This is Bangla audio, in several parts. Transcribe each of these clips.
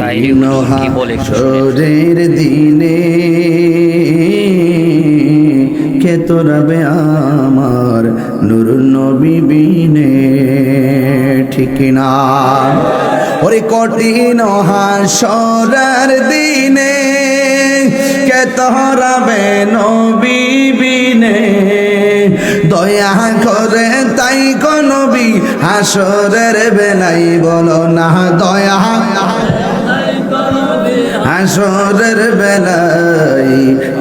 কঠিন হাসরের দিনে কে তোরাবে আমার নূর নবী বিনে, ঠিক না? ওরে কঠিন হাসরের দিনে কে তোরাবে নবী বিনে, দয়া করে তাই গো নবী হাসরের বেলাই বলো না দয়া, হাসরের বেলাই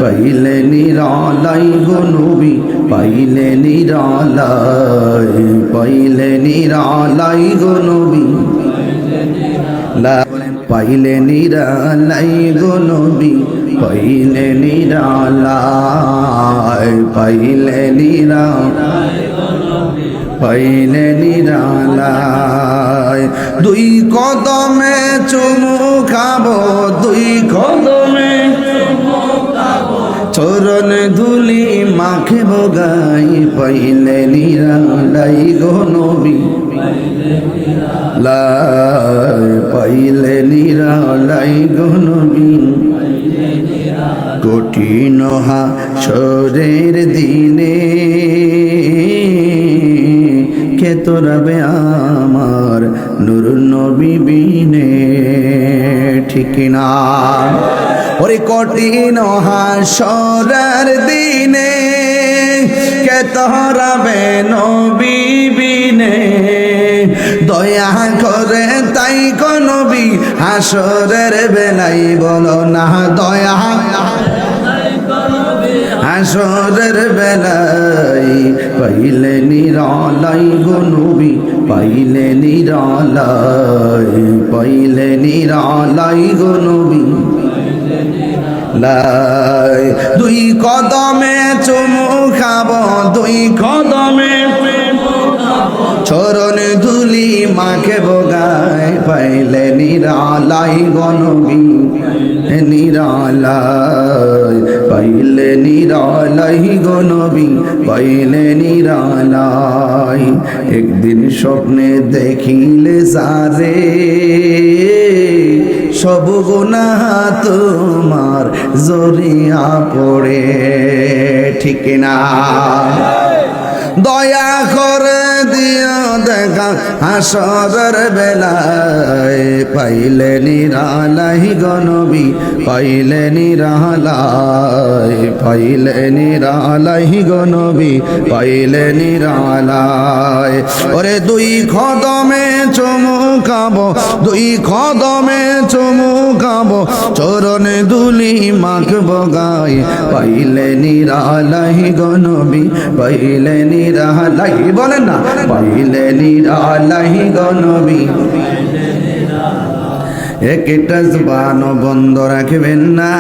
পাইলে নিরালাই গো নবী, পাইলে নিরালাই, পাইলে নিরালাই গো নবী, পাইলে নিরালাই গো নবী, পাইলে নিরালাই, পাইলে নিরালাই, পাইলে নিরালাই। দুই কদমে চুমু খাবো, দুই কদমে চরণ ধুলি মাখে গাই, পাইলে নিরালাই গো নবী, পাইলে নিরালাই গো নবী। কঠিন হাসরের দিনে কে তোরাবে আমার নূর নবী বিনে, ঠিক না? ওরে কঠিন হাসরের দিনে কে তোরাবে নবী বিনে, দয়া করে তাই গো নবী হাসরের বেলাই বলো না দয়া, হাসরের বেলাই পাইলে নিরালাই গো নবী, পাইলে নিরালাই, পাইলে নিরালাই গো নবী, লাই। দুই কদমে চুমু খাবো, দুই কদমে চরণ ধুলি মাকে বগায়, পাইলে নিরালাই গো নবী, নিরালাই, পাইলে নিরালাই গো নবী, পাইলে নিরালাই। একদিন স্বপ্নে দেখিলে যারে সব গুনাহ তোমার জড়িয়া পড়ে, ঠিক না? দয়া করে দিও দেখা হাসরের বেলায়, পাইলে নিরালাই গো নবী, পাইলে নিরালাই, পাইলে নিরালাই গো নবী, পাইলে নিরালাই। ওরে দুই কদমে চুমু খাবো, দুই কদমে চুমু খাবো, চরণ ধুলি মাখবো গাই, পাইলে নিরালাই গো নবী, পাইলে নিরালাই, বলেন না পাইলে নিরালাই গো নবী। একটা জবান বন্ধ রাখবেন না,